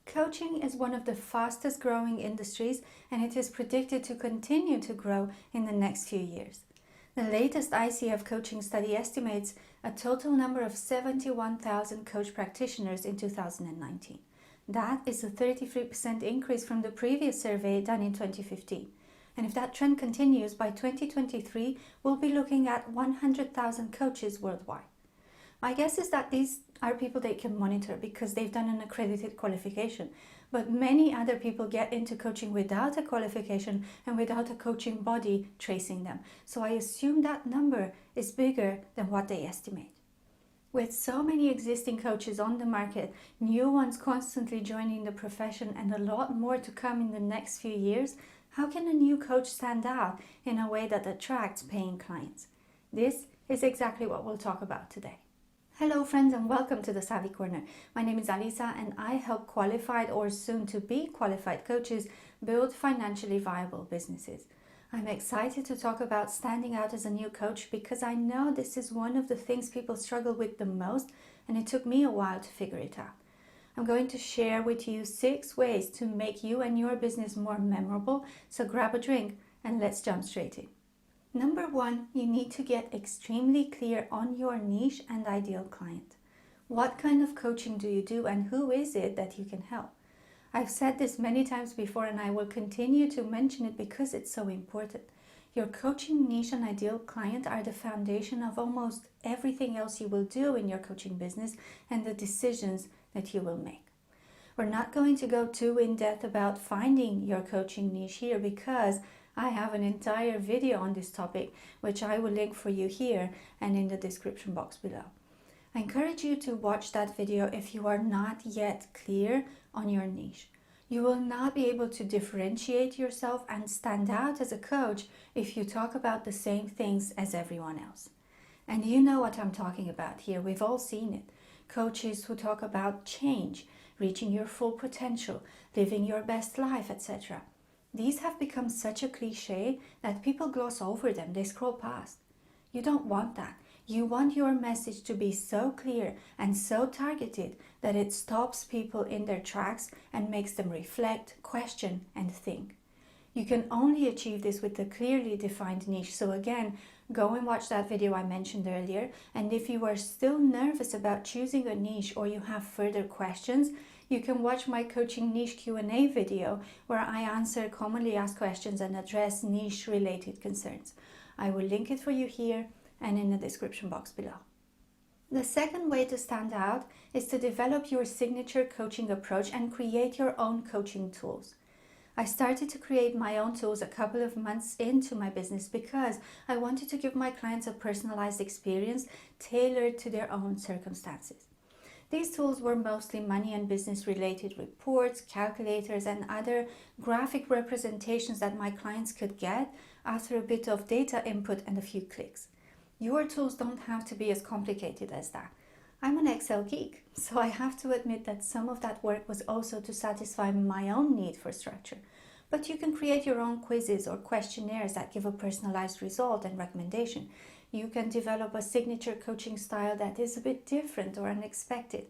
Coaching is one of the fastest growing industries, and it is predicted to continue to grow in the next few years. The latest ICF coaching study estimates a total number of 71,000 coach practitioners in 2019. That is a 33% increase from the previous survey done in 2015. And if that trend continues, by 2023, we'll be looking at 100,000 coaches worldwide. My guess is that these are people they can monitor because they've done an accredited qualification. But many other people get into coaching without a qualification and without a coaching body tracing them. So I assume that number is bigger than what they estimate. With so many existing coaches on the market, new ones constantly joining the profession, and a lot more to come in the next few years, how can a new coach stand out in a way that attracts paying clients? This is exactly what we'll talk about today. Hello friends, and welcome to the Savvy Corner. My name is Alisa, and I help qualified or soon to be qualified coaches build financially viable businesses. I'm excited to talk about standing out as a new coach because I know this is one of the things people struggle with the most, and it took me a while to figure it out. I'm going to share with you 6 ways to make you and your business more memorable, so grab a drink and let's jump straight in. Number 1, you need to get extremely clear on your niche and ideal client. What kind of coaching do you do, and who is it that you can help? I've said this many times before, and I will continue to mention it because it's so important. Your coaching niche and ideal client are the foundation of almost everything else you will do in your coaching business and the decisions that you will make. We're not going to go too in depth about finding your coaching niche here because I have an entire video on this topic, which I will link for you here and in the description box below. I encourage you to watch that video if you are not yet clear on your niche. You will not be able to differentiate yourself and stand out as a coach if you talk about the same things as everyone else. And you know what I'm talking about here. We've all seen it. Coaches who talk about change, reaching your full potential, living your best life, etc. These have become such a cliche that people gloss over them, they scroll past. You don't want that. You want your message to be so clear and so targeted that it stops people in their tracks and makes them reflect, question, and think. You can only achieve this with a clearly defined niche. So again, go and watch that video I mentioned earlier. And if you are still nervous about choosing a niche or you have further questions, you can watch my coaching niche Q&A video where I answer commonly asked questions and address niche related concerns. I will link it for you here and in the description box below. The second way to stand out is to develop your signature coaching approach and create your own coaching tools. I started to create my own tools a couple of months into my business because I wanted to give my clients a personalized experience tailored to their own circumstances. These tools were mostly money and business related reports, calculators, and other graphic representations that my clients could get after a bit of data input and a few clicks. Your tools don't have to be as complicated as that. I'm an Excel geek, so I have to admit that some of that work was also to satisfy my own need for structure. But you can create your own quizzes or questionnaires that give a personalized result and recommendation. You can develop a signature coaching style that is a bit different or unexpected.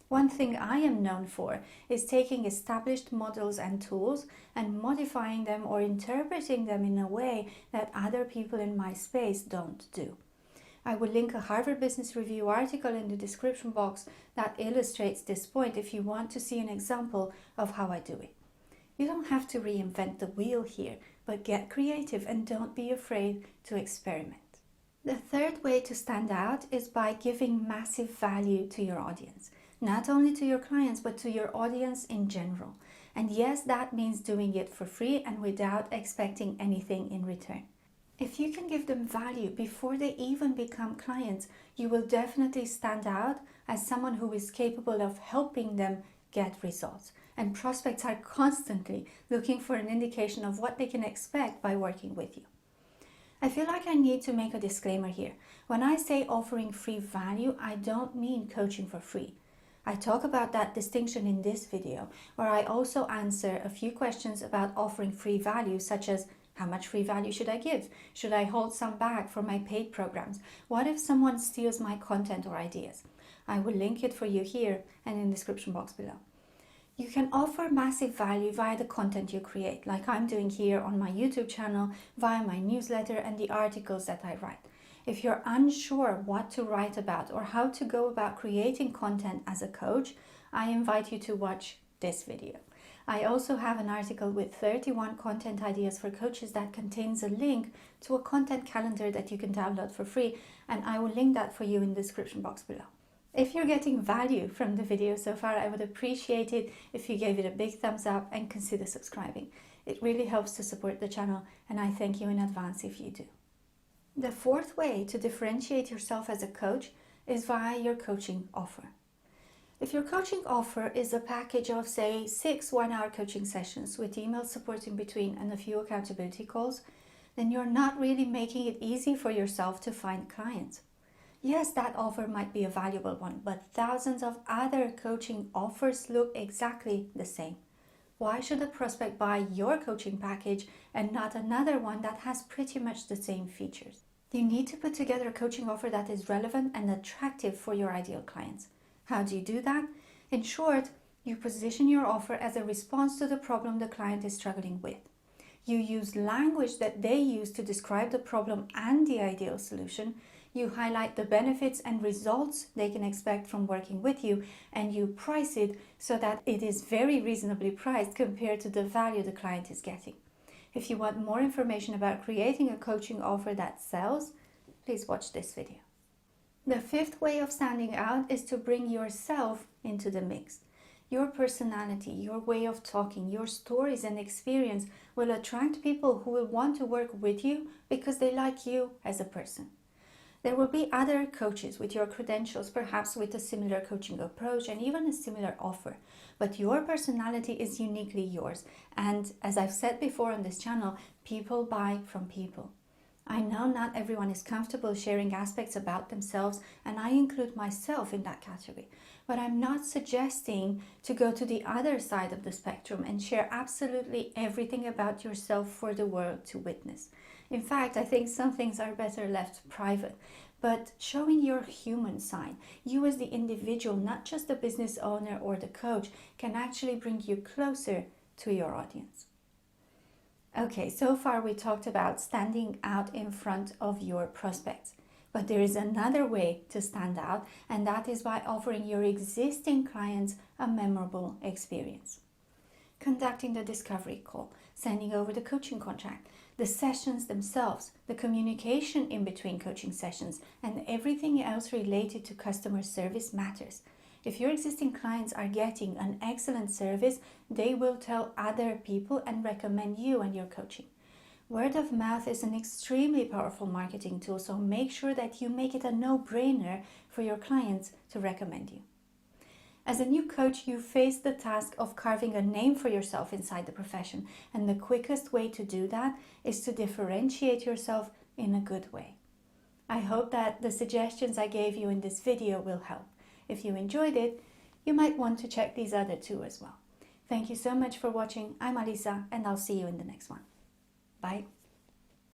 One thing I am known for is taking established models and tools and modifying them or interpreting them in a way that other people in my space don't do. I will link a Harvard Business Review article in the description box that illustrates this point if you want to see an example of how I do it. You don't have to reinvent the wheel here, but get creative and don't be afraid to experiment. The third way to stand out is by giving massive value to your audience. Not only to your clients, but to your audience in general. And yes, that means doing it for free and without expecting anything in return. If you can give them value before they even become clients, you will definitely stand out as someone who is capable of helping them get results. And prospects are constantly looking for an indication of what they can expect by working with you. I feel like I need to make a disclaimer here. When I say offering free value, I don't mean coaching for free. I talk about that distinction in this video, where I also answer a few questions about offering free value, such as how much free value should I give? Should I hold some back for my paid programs? What if someone steals my content or ideas? I will link it for you here and in the description box below. You can offer massive value via the content you create, like I'm doing here on my YouTube channel, via my newsletter and the articles that I write. If you're unsure what to write about or how to go about creating content as a coach, I invite you to watch this video. I also have an article with 31 content ideas for coaches that contains a link to a content calendar that you can download for free, and I will link that for you in the description box below. If you're getting value from the video so far, I would appreciate it if you gave it a big thumbs up and consider subscribing. It really helps to support the channel, and I thank you in advance if you do. The fourth way to differentiate yourself as a coach is via your coaching offer. If your coaching offer is a package of, say, 6 one-hour coaching sessions with email support in between and a few accountability calls, then you're not really making it easy for yourself to find clients. Yes, that offer might be a valuable one, but thousands of other coaching offers look exactly the same. Why should a prospect buy your coaching package and not another one that has pretty much the same features? You need to put together a coaching offer that is relevant and attractive for your ideal clients. How do you do that? In short, you position your offer as a response to the problem the client is struggling with. You use language that they use to describe the problem and the ideal solution. You highlight the benefits and results they can expect from working with you, and you price it so that it is very reasonably priced compared to the value the client is getting. If you want more information about creating a coaching offer that sells, please watch this video. The fifth way of standing out is to bring yourself into the mix. Your personality, your way of talking, your stories and experience will attract people who will want to work with you because they like you as a person. There will be other coaches with your credentials, perhaps with a similar coaching approach and even a similar offer. But your personality is uniquely yours. And as I've said before on this channel, people buy from people. I know not everyone is comfortable sharing aspects about themselves, and I include myself in that category. But I'm not suggesting to go to the other side of the spectrum and share absolutely everything about yourself for the world to witness. In fact, I think some things are better left private. But showing your human side, you as the individual, not just the business owner or the coach, can actually bring you closer to your audience. Okay, so far we talked about standing out in front of your prospects. But there is another way to stand out, and that is by offering your existing clients a memorable experience. Conducting the discovery call, sending over the coaching contract, the sessions themselves, the communication in between coaching sessions, and everything else related to customer service matters. If your existing clients are getting an excellent service, they will tell other people and recommend you and your coaching. Word of mouth is an extremely powerful marketing tool, so make sure that you make it a no-brainer for your clients to recommend you. As a new coach, you face the task of carving a name for yourself inside the profession, and the quickest way to do that is to differentiate yourself in a good way. I hope that the suggestions I gave you in this video will help. If you enjoyed it, you might want to check these other two as well. Thank you so much for watching. I'm Alisa, and I'll see you in the next one. Bye.